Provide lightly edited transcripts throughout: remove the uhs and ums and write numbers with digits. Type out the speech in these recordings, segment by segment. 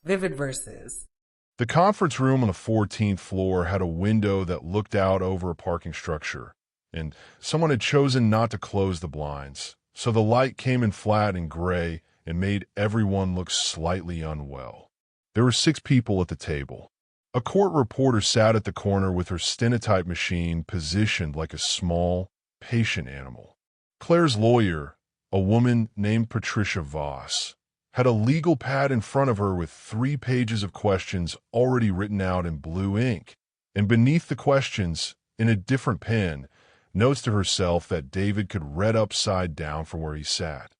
Vivid verses. The conference room on the 14th floor had a window that looked out over a parking structure, and someone had chosen not to close the blinds, so the light came in flat and gray and made everyone look slightly unwell. There were 6 people at the table. A court reporter sat at the corner with her stenotype machine positioned like a small, patient animal. Claire's lawyer, a woman named Patricia Voss, had a legal pad in front of her with 3 pages of questions already written out in blue ink, and beneath the questions, in a different pen, notes to herself that David could read upside down from where he sat.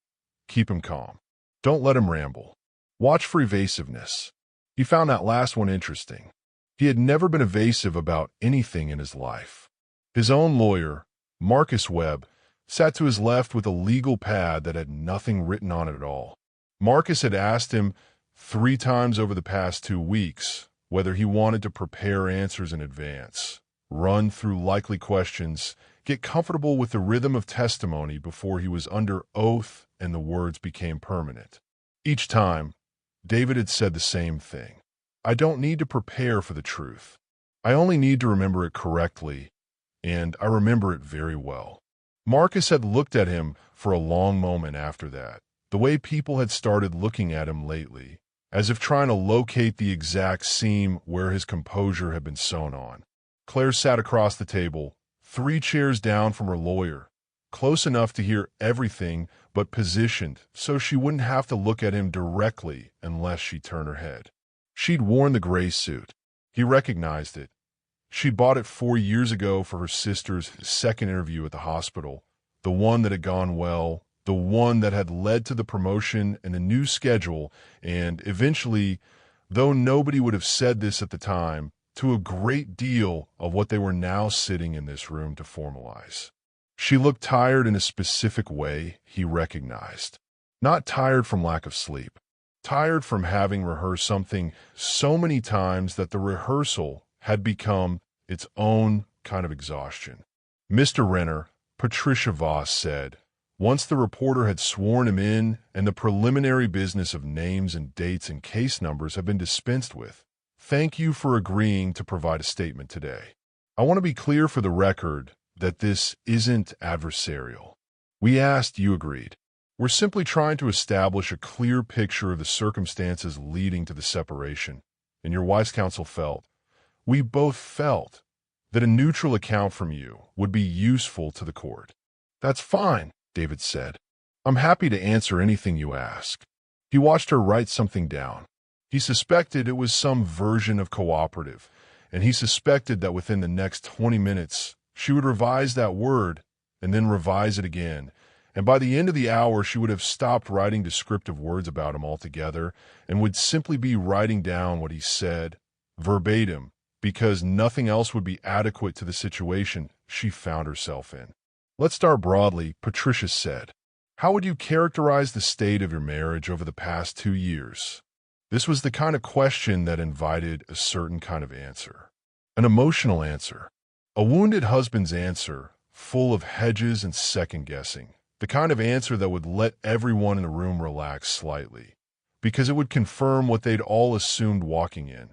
Keep him calm. Don't let him ramble. Watch for evasiveness. He found that last one interesting. He had never been evasive about anything in his life. His own lawyer, Marcus Webb, sat to his left with a legal pad that had nothing written on it at all. Marcus had asked him 3 times over the past 2 weeks whether he wanted to prepare answers in advance, run through likely questions, get comfortable with the rhythm of testimony before he was under oath and the words became permanent. Each time, David had said the same thing. I don't need to prepare for the truth. I only need to remember it correctly, and I remember it very well. Marcus had looked at him for a long moment after that, the way people had started looking at him lately, as if trying to locate the exact seam where his composure had been sewn on. Claire sat across the table, 3 chairs down from her lawyer, close enough to hear everything but positioned so she wouldn't have to look at him directly unless she turned her head. She'd worn the gray suit. He recognized it. She'd bought it 4 years ago for her sister's second interview at the hospital, the one that had gone well, the one that had led to the promotion and a new schedule, and eventually, though nobody would have said this at the time, to a great deal of what they were now sitting in this room to formalize. She looked tired in a specific way he recognized. Not tired from lack of sleep. Tired from having rehearsed something so many times that the rehearsal had become its own kind of exhaustion. Mr. Renner, Patricia Voss said, once the reporter had sworn him in and the preliminary business of names and dates and case numbers had been dispensed with, thank you for agreeing to provide a statement today. I want to be clear for the record that this isn't adversarial. We asked, you agreed. We're simply trying to establish a clear picture of the circumstances leading to the separation, and your wife's counsel felt, we both felt, that a neutral account from you would be useful to the court. That's fine, David said. I'm happy to answer anything you ask. He watched her write something down. He suspected it was some version of cooperative, and he suspected that within the next 20 minutes, she would revise that word and then revise it again. And by the end of the hour, she would have stopped writing descriptive words about him altogether and would simply be writing down what he said, verbatim, because nothing else would be adequate to the situation she found herself in. Let's start broadly, Patricia said. How would you characterize the state of your marriage over the past 2 years? This was the kind of question that invited a certain kind of answer. An emotional answer. A wounded husband's answer, full of hedges and second-guessing. The kind of answer that would let everyone in the room relax slightly, because it would confirm what they'd all assumed walking in,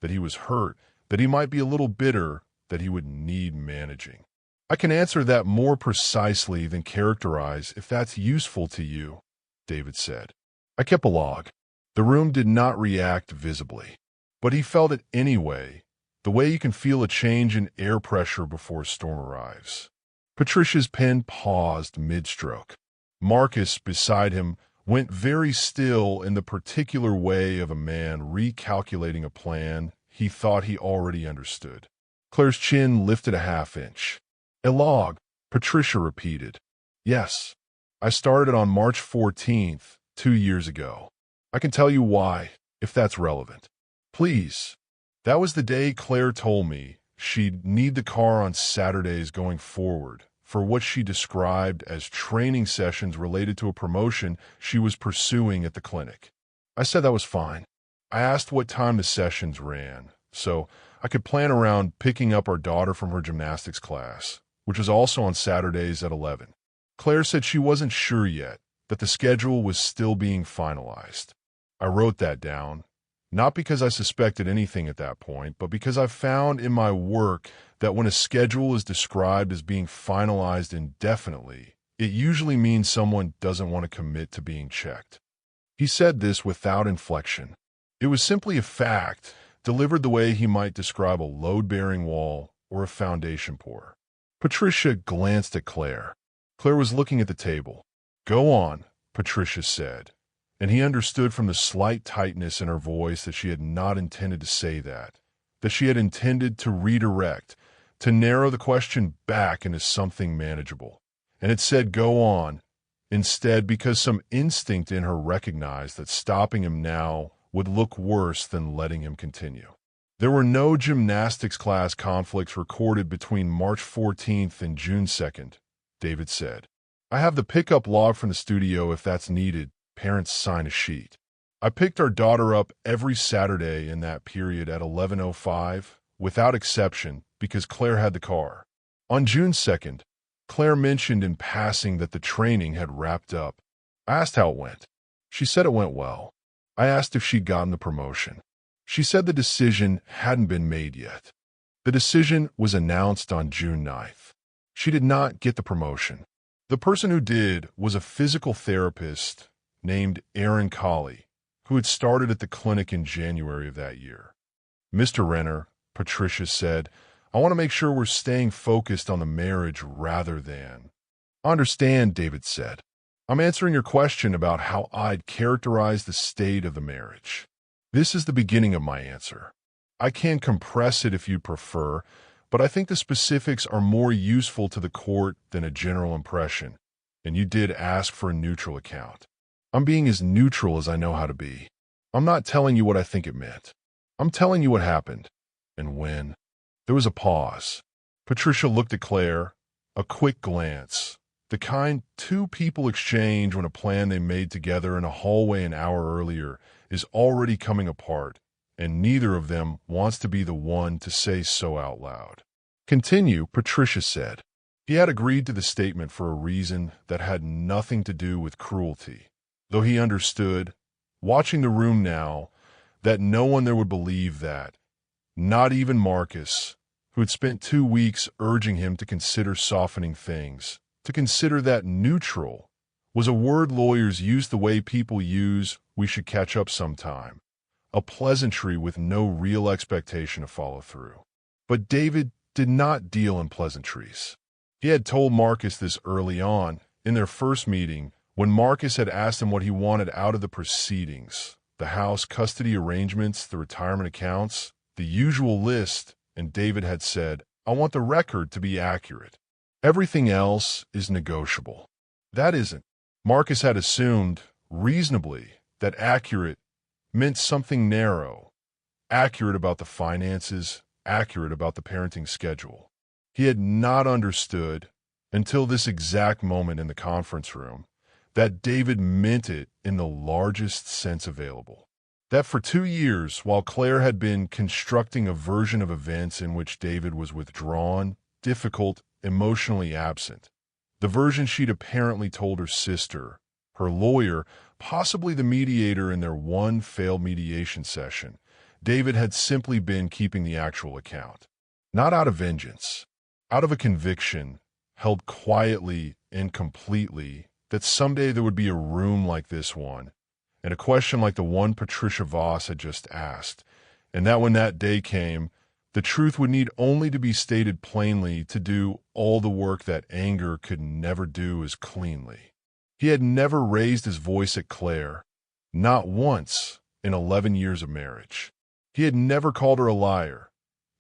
that he was hurt, that he might be a little bitter, that he would need managing. I can answer that more precisely than characterize if that's useful to you, David said. I kept a log. The room did not react visibly, but he felt it anyway, the way you can feel a change in air pressure before a storm arrives. Patricia's pen paused mid-stroke. Marcus, beside him, went very still in the particular way of a man recalculating a plan he thought he already understood. Claire's chin lifted a half-inch. A log, Patricia repeated. Yes, I started on March 14th, 2 years ago. I can tell you why, if that's relevant. Please. That was the day Claire told me she'd need the car on Saturdays going forward for what she described as training sessions related to a promotion she was pursuing at the clinic. I said that was fine. I asked what time the sessions ran, so I could plan around picking up our daughter from her gymnastics class, which was also on Saturdays at 11. Claire said she wasn't sure yet, that the schedule was still being finalized. I wrote that down, Not because I suspected anything at that point, but because I've found in my work that when a schedule is described as being finalized indefinitely, it usually means someone doesn't want to commit to being checked. He said this without inflection. It was simply a fact, delivered the way he might describe a load-bearing wall or a foundation pour. Patricia glanced at Claire. Claire was looking at the table. "Go on," Patricia said, and he understood from the slight tightness in her voice that she had not intended to say that she had intended to redirect, to narrow the question back into something manageable. And it said, "Go on," instead, because some instinct in her recognized that stopping him now would look worse than letting him continue. There were no gymnastics class conflicts recorded between March 14th and June 2nd, David said. "I have the pickup log from the studio if that's needed. Parents sign a sheet. I picked our daughter up every Saturday in that period at 11:05, without exception, because Claire had the car." On June 2nd, Claire mentioned in passing that the training had wrapped up. I asked how it went. She said it went well. I asked if she'd gotten the promotion. She said the decision hadn't been made yet. The decision was announced on June 9th. She did not get the promotion. The person who did was a physical therapist named Aaron Colley, who had started at the clinic in January of that year. "Mr. Renner," Patricia said, "I want to make sure we're staying focused on the marriage rather than—" "I understand," David said. "I'm answering your question about how I'd characterize the state of the marriage. This is the beginning of my answer. I can compress it if you prefer, but I think the specifics are more useful to the court than a general impression, and you did ask for a neutral account. I'm being as neutral as I know how to be. I'm not telling you what I think it meant. I'm telling you what happened, and when." There was a pause. Patricia looked at Claire, a quick glance, the kind two people exchange when a plan they made together in a hallway an hour earlier is already coming apart, and neither of them wants to be the one to say so out loud. "Continue," Patricia said. He had agreed to the statement for a reason that had nothing to do with cruelty, though he understood, watching the room now, that no one there would believe that, not even Marcus, who had spent 2 weeks urging him to consider softening things, to consider that neutral was a word lawyers use the way people use "we should catch up sometime," a pleasantry with no real expectation of follow-through. But David did not deal in pleasantries. He had told Marcus this early on, in their first meeting, when Marcus had asked him what he wanted out of the proceedings: the house custody arrangements, the retirement accounts, the usual list, and David had said, "I want the record to be accurate. Everything else is negotiable." That isn't. Marcus had assumed, reasonably, that accurate meant something narrow, accurate about the finances, accurate about the parenting schedule. He had not understood, until this exact moment in the conference room, that David meant it in the largest sense available. That for 2 years, while Claire had been constructing a version of events in which David was withdrawn, difficult, emotionally absent, the version she'd apparently told her sister, her lawyer, possibly the mediator in their one failed mediation session, David had simply been keeping the actual account. Not out of vengeance, out of a conviction, held quietly and completely, that someday there would be a room like this one, and a question like the one Patricia Voss had just asked, and that when that day came, the truth would need only to be stated plainly to do all the work that anger could never do as cleanly. He had never raised his voice at Claire, not once in 11 years of marriage. He had never called her a liar,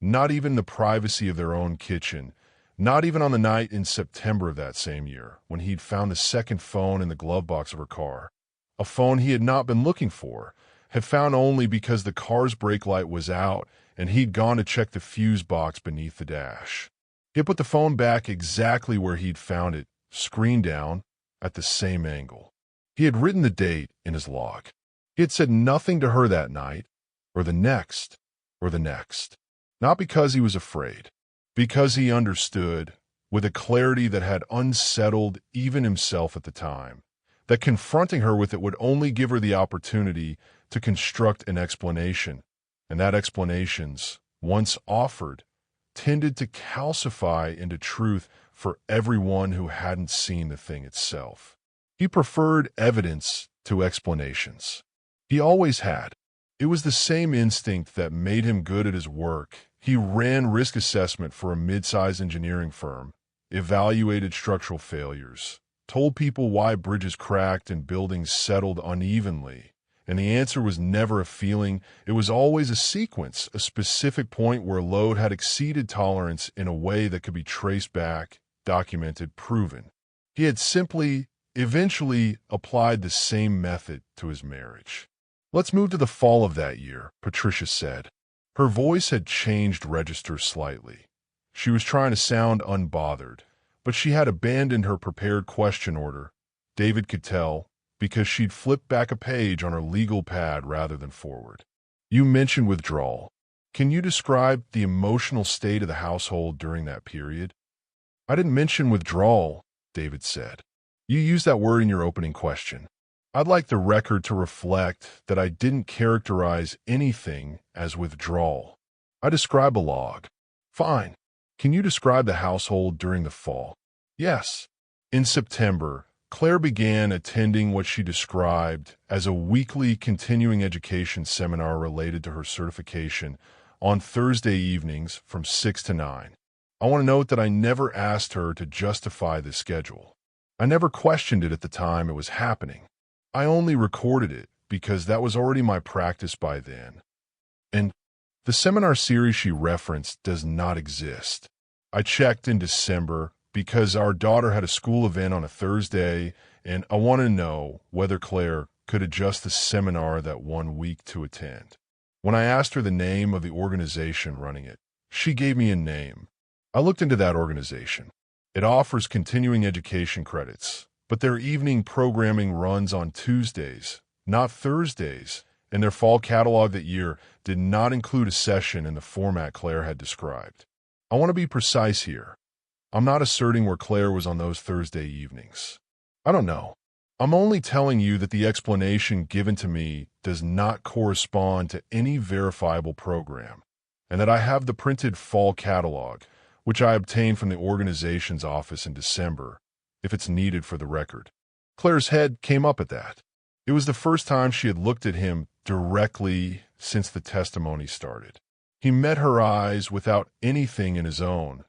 not even in the privacy of their own kitchen, not even on the night in September of that same year when he'd found the second phone in the glove box of her car. A phone he had not been looking for, had found only because the car's brake light was out and he'd gone to check the fuse box beneath the dash. He had put the phone back exactly where he'd found it, screen down, at the same angle. He had written the date in his log. He had said nothing to her that night, or the next, or the next. Not because he was afraid, because he understood, with a clarity that had unsettled even himself at the time, that confronting her with it would only give her the opportunity to construct an explanation, and that explanations, once offered, tended to calcify into truth for everyone who hadn't seen the thing itself. He preferred evidence to explanations. He always had. It was the same instinct that made him good at his work. He ran risk assessment for a mid-sized engineering firm, evaluated structural failures, told people why bridges cracked and buildings settled unevenly. And the answer was never a feeling. It was always a sequence, a specific point where load had exceeded tolerance in a way that could be traced back, documented, proven. He had simply, eventually applied the same method to his marriage. "Let's move to the fall of that year," Patricia said. Her voice had changed register slightly. She was trying to sound unbothered, but she had abandoned her prepared question order. David could tell, because she'd flipped back a page on her legal pad rather than forward. "You mentioned withdrawal. Can you describe the emotional state of the household during that period?" "I didn't mention withdrawal," David said. "You used that word in your opening question. I'd like the record to reflect that I didn't characterize anything as withdrawal. I describe a log." "Fine. Can you describe the household during the fall?" "Yes." In September, Claire began attending what she described as a weekly continuing education seminar related to her certification on Thursday evenings from 6 to 9. I want to note that I never asked her to justify this schedule. I never questioned it at the time it was happening. I only recorded it because that was already my practice by then. And the seminar series she referenced does not exist. I checked in December because our daughter had a school event on a Thursday, and I want to know whether Claire could adjust the seminar that one week to attend. When I asked her the name of the organization running it, she gave me a name. I looked into that organization. It offers continuing education credits, but their evening programming runs on Tuesdays, not Thursdays, and their fall catalog that year did not include a session in the format Claire had described. I want to be precise here. I'm not asserting where Claire was on those Thursday evenings. I don't know. I'm only telling you that the explanation given to me does not correspond to any verifiable program, and that I have the printed fall catalog, which I obtained from the organization's office in December, if it's needed for the record. Claire's head came up at that. It was the first time she had looked at him directly since the testimony started. He met her eyes without anything in his own.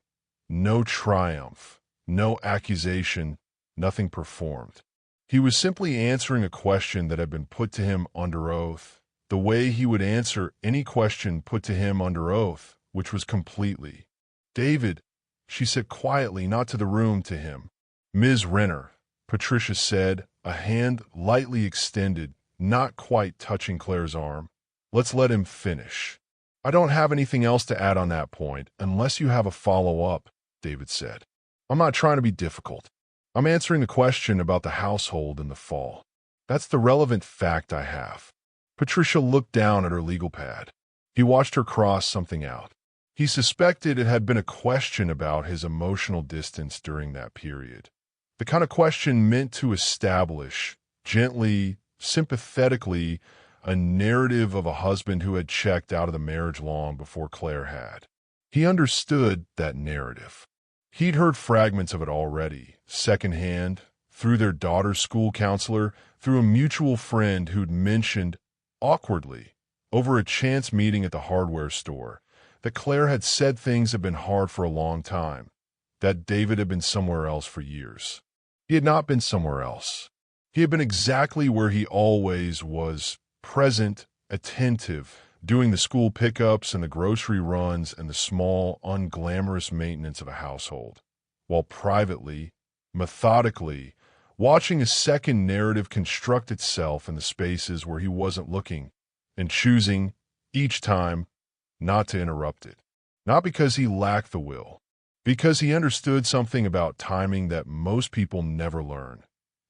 No triumph, no accusation, nothing performed. He was simply answering a question that had been put to him under oath, the way he would answer any question put to him under oath, which was completely. "David," she said quietly, not to the room, to him. "Ms. Renner," Patricia said, a hand lightly extended, not quite touching Claire's arm. "Let's let him finish." "I don't have anything else to add on that point, unless you have a follow-up," David said. "I'm not trying to be difficult. I'm answering the question about the household in the fall. That's the relevant fact I have." Patricia looked down at her legal pad. He watched her cross something out. He suspected it had been a question about his emotional distance during that period. The kind of question meant to establish, gently, sympathetically, a narrative of a husband who had checked out of the marriage long before Claire had. He understood that narrative. He'd heard fragments of it already, secondhand, through their daughter's school counselor, through a mutual friend who'd mentioned, awkwardly, over a chance meeting at the hardware store, that Claire had said things had been hard for a long time, that David had been somewhere else for years. He had not been somewhere else. He had been exactly where he always was, present, attentive, doing the school pickups and the grocery runs and the small, unglamorous maintenance of a household, while privately, methodically, watching a second narrative construct itself in the spaces where he wasn't looking, and choosing, each time, not to interrupt it. Not because he lacked the will, because he understood something about timing that most people never learn.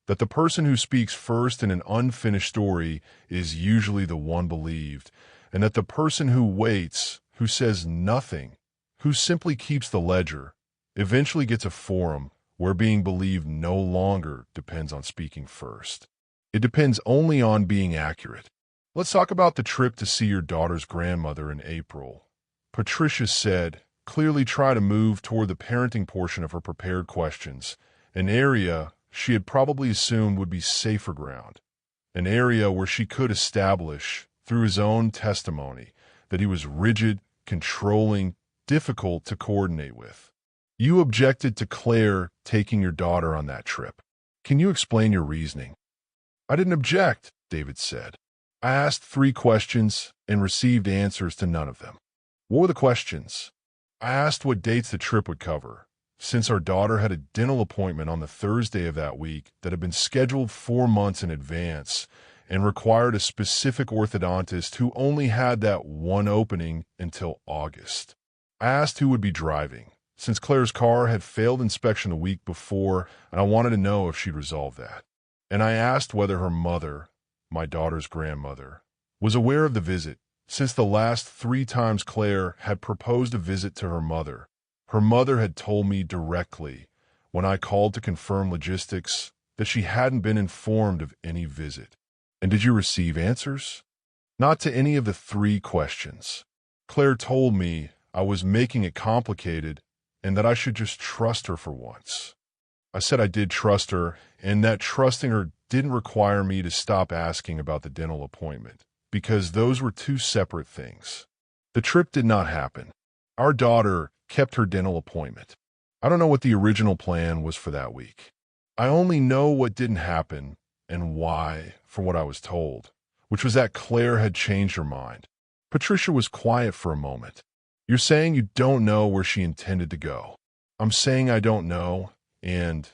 That the person who speaks first in an unfinished story is usually the one believed, and that the person who waits, who says nothing, who simply keeps the ledger, eventually gets a forum where being believed no longer depends on speaking first. It depends only on being accurate. Let's talk about the trip to see your daughter's grandmother in April. Patricia said, clearly try to move toward the parenting portion of her prepared questions, an area she had probably assumed would be safer ground, an area where she could establish, through his own testimony, that he was rigid, controlling, difficult to coordinate with. You objected to Claire taking your daughter on that trip. Can you explain your reasoning? I didn't object, David said. I asked 3 questions and received answers to none of them. What were the questions? I asked what dates the trip would cover, since our daughter had a dental appointment on the Thursday of that week that had been scheduled 4 months in advance and required a specific orthodontist who only had that one opening until August. I asked who would be driving, since Claire's car had failed inspection the week before, and I wanted to know if she'd resolved that. And I asked whether her mother, my daughter's grandmother, was aware of the visit, since the last 3 times Claire had proposed a visit to her mother had told me directly, when I called to confirm logistics, that she hadn't been informed of any visit. And did you receive answers? Not to any of the 3 questions. Claire told me I was making it complicated and that I should just trust her for once. I said I did trust her, and that trusting her didn't require me to stop asking about the dental appointment, because those were 2 separate things. The trip did not happen. Our daughter kept her dental appointment. I don't know what the original plan was for that week. I only know what didn't happen and why, for what I was told, which was that Claire had changed her mind. Patricia was quiet for a moment. You're saying you don't know where she intended to go. I'm saying I don't know, and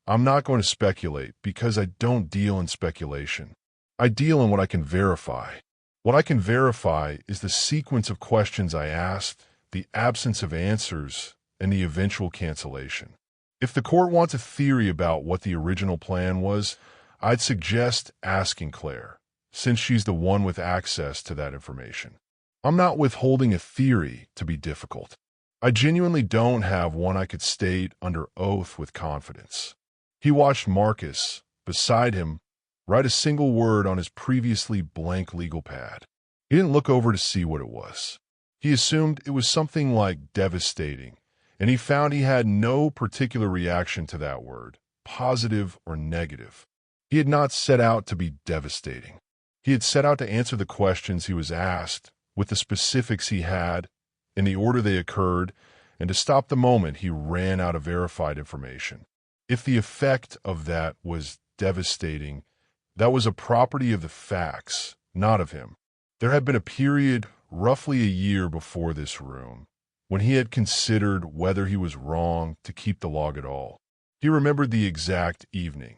I'm not going to speculate because I don't deal in speculation. I deal in what I can verify. What I can verify is the sequence of questions I asked, the absence of answers, and the eventual cancellation. If the court wants a theory about what the original plan was, I'd suggest asking Claire, since she's the one with access to that information. I'm not withholding a theory to be difficult. I genuinely don't have one I could state under oath with confidence. He watched Marcus, beside him, write a single word on his previously blank legal pad. He didn't look over to see what it was. He assumed it was something like devastating, and he found he had no particular reaction to that word, positive or negative. He had not set out to be devastating. He had set out to answer the questions he was asked, with the specifics he had, in the order they occurred, and to stop the moment he ran out of verified information. If the effect of that was devastating, that was a property of the facts, not of him. There had been a period, roughly a year before this room, when he had considered whether he was wrong to keep the log at all. He remembered the exact evening.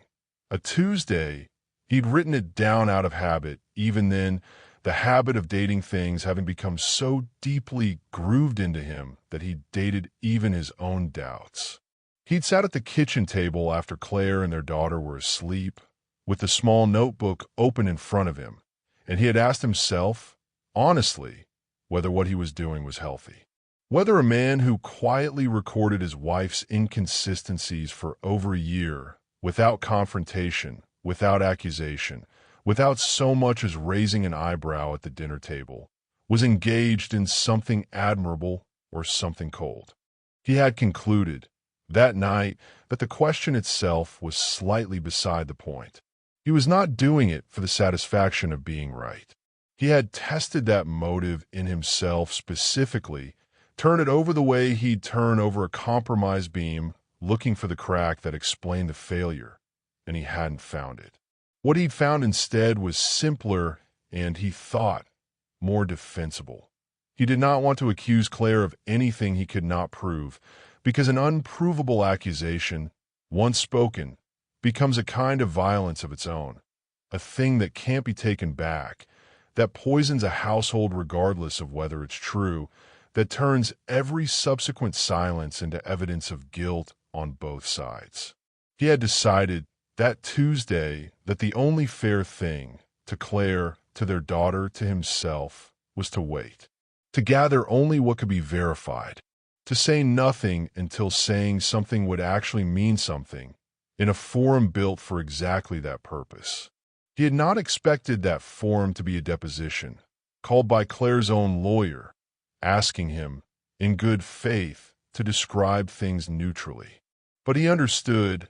A Tuesday, he'd written it down out of habit, even then, the habit of dating things having become so deeply grooved into him that he dated even his own doubts. He'd sat at the kitchen table after Claire and their daughter were asleep, with the small notebook open in front of him, and he had asked himself, honestly, whether what he was doing was healthy. Whether a man who quietly recorded his wife's inconsistencies for over a year, without confrontation, without accusation, without so much as raising an eyebrow at the dinner table, was engaged in something admirable or something cold. He had concluded, that night, that the question itself was slightly beside the point. He was not doing it for the satisfaction of being right. He had tested that motive in himself specifically, turned it over the way he'd turn over a compromise beam, looking for the crack that explained the failure, and he hadn't found it. What he'd found instead was simpler and, he thought, more defensible. He did not want to accuse Claire of anything he could not prove, because an unprovable accusation, once spoken, becomes a kind of violence of its own, a thing that can't be taken back, that poisons a household regardless of whether it's true, that turns every subsequent silence into evidence of guilt on both sides. He had decided that Tuesday that the only fair thing, to Claire, to their daughter, to himself, was to wait, to gather only what could be verified, to say nothing until saying something would actually mean something, in a forum built for exactly that purpose. He had not expected that form to be a deposition, called by Claire's own lawyer, asking him, in good faith, to describe things neutrally. But he understood,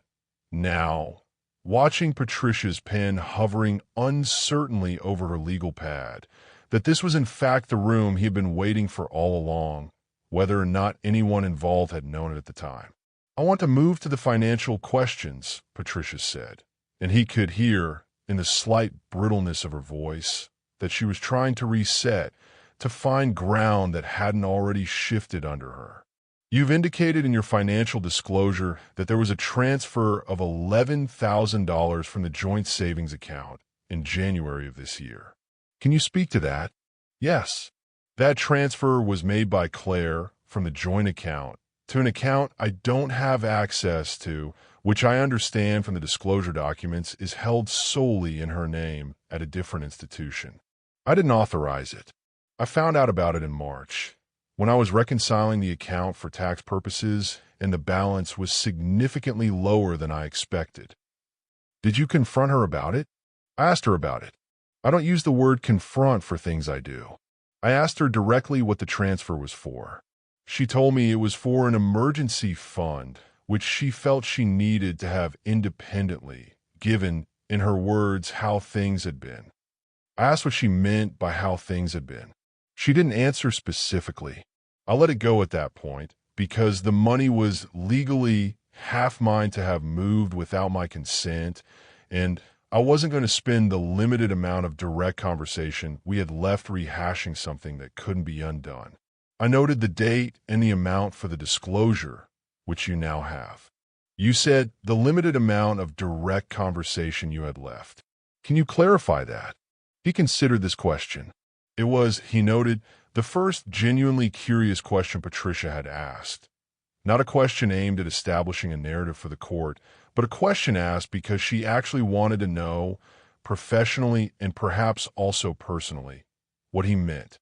now, watching Patricia's pen hovering uncertainly over her legal pad, that this was in fact the room he had been waiting for all along, whether or not anyone involved had known it at the time. "I want to move to the financial questions," Patricia said, and he could hear, in the slight brittleness of her voice, that she was trying to reset, to find ground that hadn't already shifted under her. "You've indicated in your financial disclosure that there was a transfer of $11,000 from the joint savings account in January of this year. Can you speak to that?" "Yes. That transfer was made by Claire from the joint account to an account I don't have access to, which I understand from the disclosure documents is held solely in her name at a different institution. I didn't authorize it. I found out about it in March, when I was reconciling the account for tax purposes, and the balance was significantly lower than I expected." "Did you confront her about it?" "I asked her about it. I don't use the word confront for things I do. I asked her directly what the transfer was for. She told me it was for an emergency fund, which she felt she needed to have independently, given, in her words, how things had been. I asked what she meant by how things had been. She didn't answer specifically. I let it go at that point, because the money was legally half mine to have moved without my consent, and I wasn't going to spend the limited amount of direct conversation we had left rehashing something that couldn't be undone. I noted the date and the amount for the disclosure, which you now have. You said the limited amount of direct conversation you had left. Can you clarify that?" He considered this question. It was, he noted, the first genuinely curious question Patricia had asked. Not a question aimed at establishing a narrative for the court, but a question asked because she actually wanted to know, professionally and perhaps also personally, what he meant.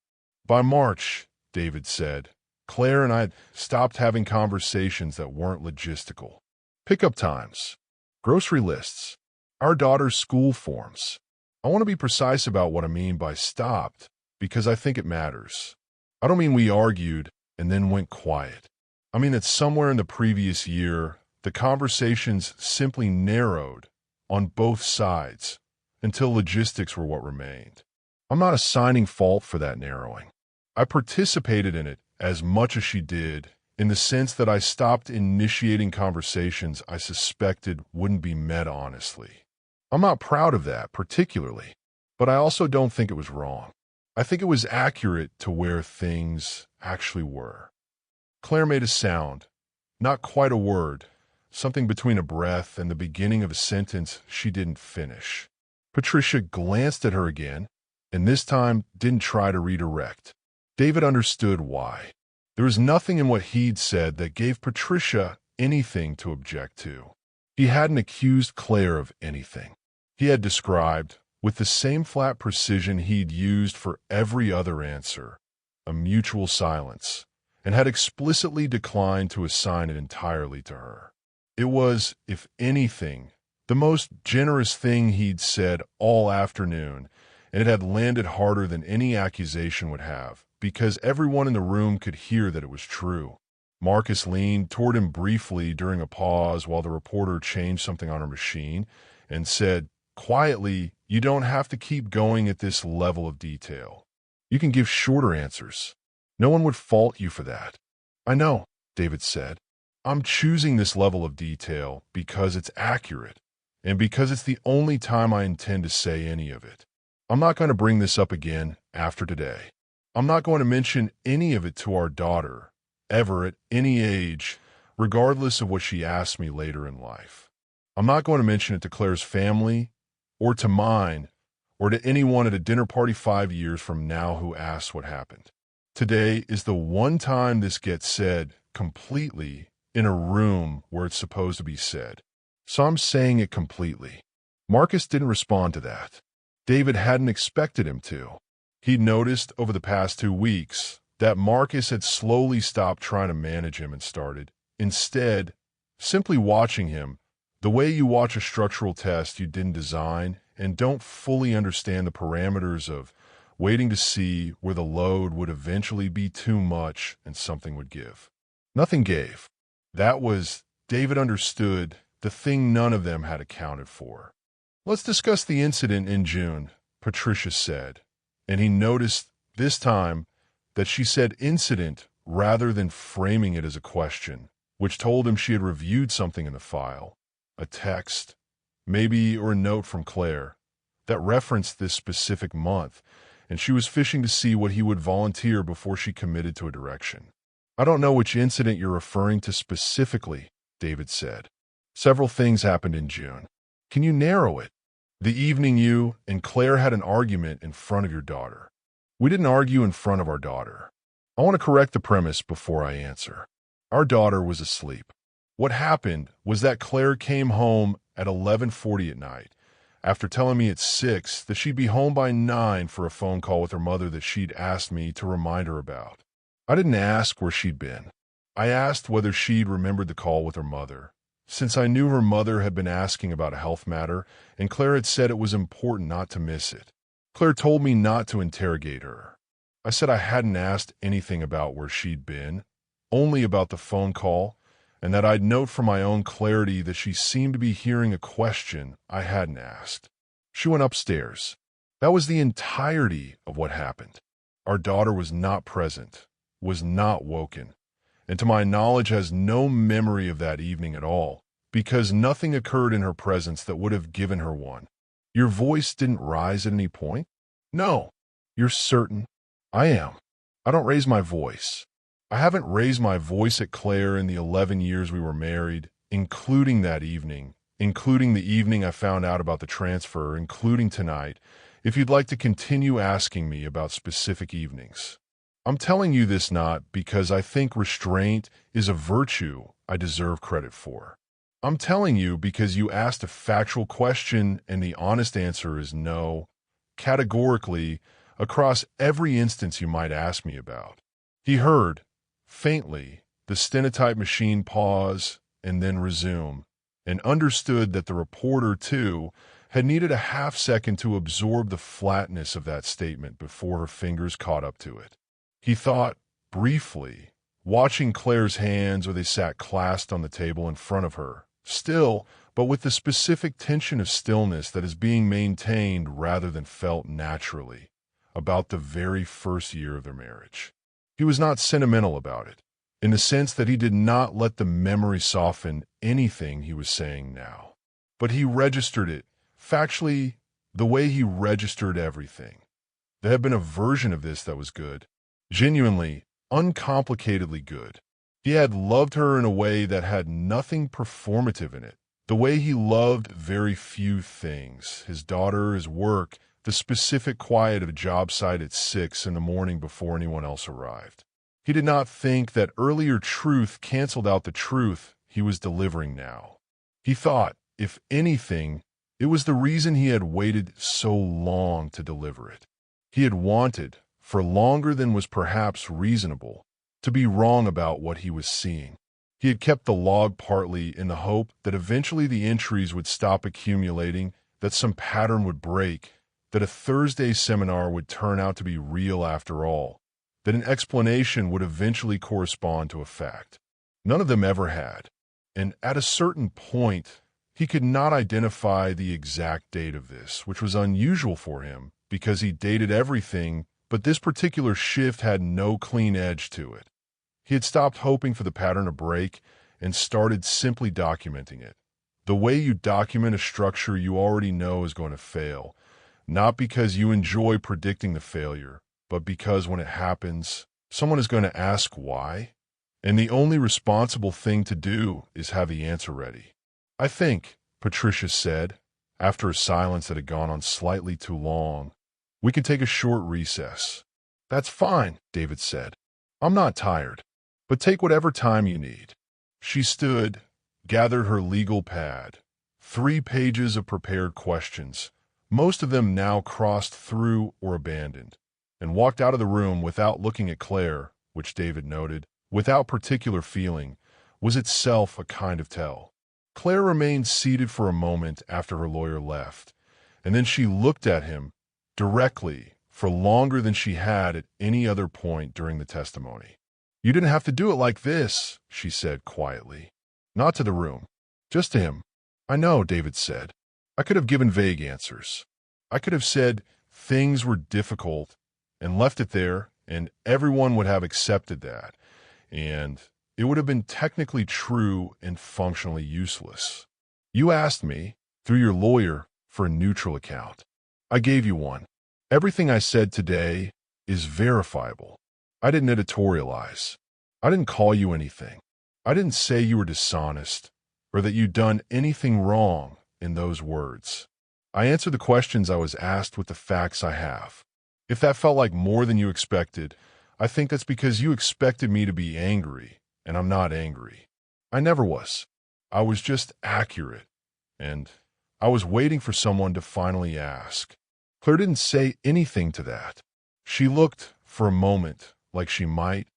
"By March," David said, "Claire and I had stopped having conversations that weren't logistical. Pickup times, grocery lists, our daughter's school forms. I want to be precise about what I mean by stopped, because I think it matters. I don't mean we argued and then went quiet. I mean that somewhere in the previous year, the conversations simply narrowed on both sides until logistics were what remained. I'm not assigning fault for that narrowing. I participated in it as much as she did, in the sense that I stopped initiating conversations I suspected wouldn't be met honestly. I'm not proud of that particularly, but I also don't think it was wrong. I think it was accurate to where things actually were." Claire made a sound, not quite a word, something between a breath and the beginning of a sentence she didn't finish. Patricia glanced at her again, and this time didn't try to redirect. David understood why. There was nothing in what he'd said that gave Patricia anything to object to. He hadn't accused Claire of anything. He had described, with the same flat precision he'd used for every other answer, a mutual silence, and had explicitly declined to assign it entirely to her. It was, if anything, the most generous thing he'd said all afternoon, and it had landed harder than any accusation would have, because everyone in the room could hear that it was true. Marcus leaned toward him briefly during a pause while the reporter changed something on her machine and said, quietly, "You don't have to keep going at this level of detail. You can give shorter answers. No one would fault you for that." "I know," David said. "I'm choosing this level of detail because it's accurate, and because it's the only time I intend to say any of it. I'm not going to bring this up again after today. I'm not going to mention any of it to our daughter, ever at any age, regardless of what she asks me later in life. I'm not going to mention it to Claire's family, or to mine, or to anyone at a dinner party 5 years from now who asks what happened. Today is the one time this gets said completely in a room where it's supposed to be said. So I'm saying it completely." Marcus didn't respond to that. David hadn't expected him to. He'd noticed over the past 2 weeks that Marcus had slowly stopped trying to manage him and started, instead, simply watching him, the way you watch a structural test you didn't design and don't fully understand the parameters of waiting to see where the load would eventually be too much and something would give. Nothing gave. That was, David understood, the thing none of them had accounted for. "Let's discuss the incident in June," Patricia said, and he noticed this time that she said incident rather than framing it as a question, which told him she had reviewed something in the file, a text, maybe, or a note from Claire, that referenced this specific month, and she was fishing to see what he would volunteer before she committed to a direction. "I don't know which incident you're referring to specifically," David said. "Several things happened in June. Can you narrow it?" "The evening you and Claire had an argument in front of your daughter." "We didn't argue in front of our daughter." "I want to correct the premise before I answer. Our daughter was asleep. What happened was that Claire came home at 11:40 at night, after telling me at 6 that she'd be home by 9 for a phone call with her mother that she'd asked me to remind her about. I didn't ask where she'd been. I asked whether she'd remembered the call with her mother, since I knew her mother had been asking about a health matter, and Claire had said it was important not to miss it. Claire told me not to interrogate her. I said I hadn't asked anything about where she'd been, only about the phone call, and that I'd note for my own clarity that she seemed to be hearing a question I hadn't asked. She went upstairs. That was the entirety of what happened. Our daughter was not present, was not woken, and to my knowledge has no memory of that evening at all, because nothing occurred in her presence that would have given her one. Your voice didn't rise at any point? No. You're certain? I am. I don't raise my voice. I haven't raised my voice at Claire in the 11 years we were married, including that evening, including the evening I found out about the transfer, including tonight, if you'd like to continue asking me about specific evenings. I'm telling you this not because I think restraint is a virtue I deserve credit for. I'm telling you because you asked a factual question and the honest answer is no, categorically, across every instance you might ask me about. He heard, faintly, the stenotype machine pause and then resume, and understood that the reporter, too, had needed a half-second to absorb the flatness of that statement before her fingers caught up to it. He thought, briefly, watching Claire's hands where they sat clasped on the table in front of her, still, but with the specific tension of stillness that is being maintained rather than felt naturally, about the very first year of their marriage. He was not sentimental about it, in the sense that he did not let the memory soften anything he was saying now. But he registered it, factually, the way he registered everything. There had been a version of this that was good, genuinely, uncomplicatedly good. He had loved her in a way that had nothing performative in it, the way he loved very few things, his daughter, his work, the specific quiet of a job site at 6 in the morning before anyone else arrived. He did not think that earlier truth canceled out the truth he was delivering now. He thought, if anything, it was the reason he had waited so long to deliver it. He had wanted, for longer than was perhaps reasonable, to be wrong about what he was seeing. He had kept the log partly in the hope that eventually the entries would stop accumulating, that some pattern would break, that a Thursday seminar would turn out to be real after all, that an explanation would eventually correspond to a fact. None of them ever had, and at a certain point, he could not identify the exact date of this, which was unusual for him because he dated everything, but this particular shift had no clean edge to it. He had stopped hoping for the pattern to break and started simply documenting it. The way you document a structure you already know is going to fail, not because you enjoy predicting the failure, but because when it happens, someone is going to ask why, and the only responsible thing to do is have the answer ready. "I think," Patricia said, after a silence that had gone on slightly too long, "we can take a short recess." "That's fine," David said. "I'm not tired, but take whatever time you need." She stood, gathered her legal pad, 3 pages of prepared questions, most of them now crossed through or abandoned, and walked out of the room without looking at Claire, which David noted, without particular feeling, was itself a kind of tell. Claire remained seated for a moment after her lawyer left, and then she looked at him directly for longer than she had at any other point during the testimony. "You didn't have to do it like this," she said quietly. "Not to the room, just to him." "I know," David said. "I could have given vague answers. I could have said things were difficult and left it there, and everyone would have accepted that, and it would have been technically true and functionally useless. You asked me, through your lawyer, for a neutral account. I gave you one. Everything I said today is verifiable. I didn't editorialize. I didn't call you anything. I didn't say you were dishonest or that you'd done anything wrong in those words. I answered the questions I was asked with the facts I have. If that felt like more than you expected, I think that's because you expected me to be angry, and I'm not angry. I never was. I was just accurate, and I was waiting for someone to finally ask." Claire didn't say anything to that. She looked for a moment like she might,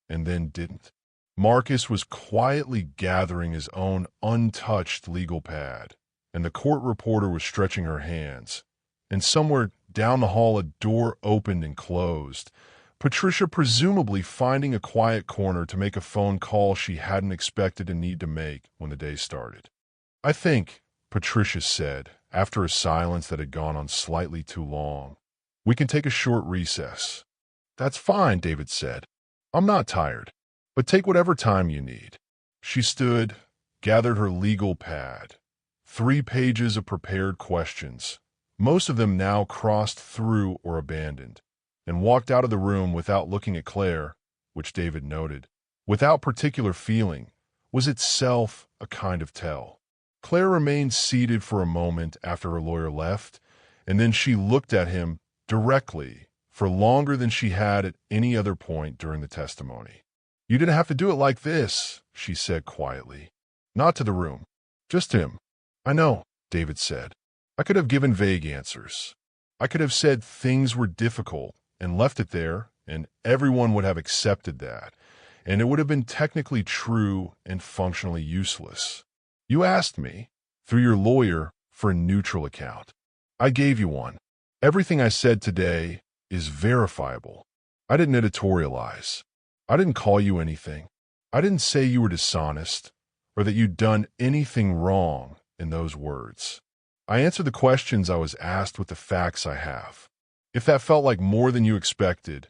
and then didn't. Marcus was quietly gathering his own untouched legal pad, and the court reporter was stretching her hands. And somewhere down the hall, a door opened and closed, Patricia presumably finding a quiet corner to make a phone call she hadn't expected to need to make when the day started. "I think," Patricia said, after a silence that had gone on slightly too long, "we can take a short recess." "That's fine," David said. "I'm not tired, but take whatever time you need." She stood, gathered her legal pad, 3 pages of prepared questions, most of them now crossed through or abandoned, and walked out of the room without looking at Claire, which David noted, without particular feeling, was itself a kind of tell. Claire remained seated for a moment after her lawyer left, and then she looked at him directly for longer than she had at any other point during the testimony. "You didn't have to do it like this," she said quietly. "Not to the room, just to him." "I know," David said. "I could have given vague answers. I could have said things were difficult and left it there, and everyone would have accepted that, and it would have been technically true and functionally useless. You asked me, through your lawyer, for a neutral account. I gave you one. Everything I said today is verifiable. I didn't editorialize. I didn't call you anything. I didn't say you were dishonest or that you'd done anything wrong in those words. I answered the questions I was asked with the facts I have. If that felt like more than you expected,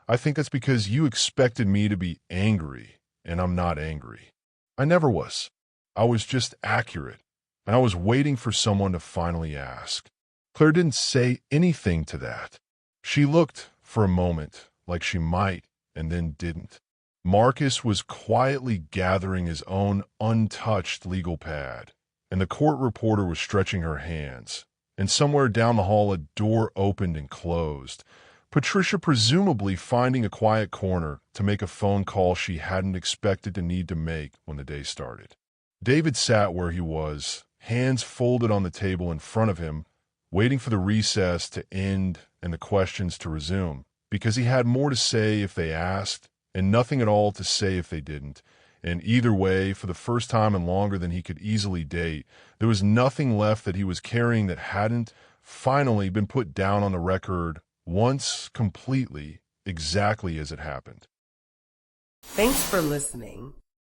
I think that's because you expected me to be angry, and I'm not angry. I never was. I was just accurate, and I was waiting for someone to finally ask." Claire didn't say anything to that. She looked for a moment like she might, and then didn't. Marcus was quietly gathering his own untouched legal pad, and the court reporter was stretching her hands. And somewhere down the hall, a door opened and closed, Patricia presumably finding a quiet corner to make a phone call she hadn't expected to need to make when the day started. David sat where he was, hands folded on the table in front of him, waiting for the recess to end and the questions to resume, because he had more to say if they asked, and nothing at all to say if they didn't. And either way, for the first time in longer than he could easily date, there was nothing left that he was carrying that hadn't finally been put down on the record once completely, exactly as it happened. Thanks for listening.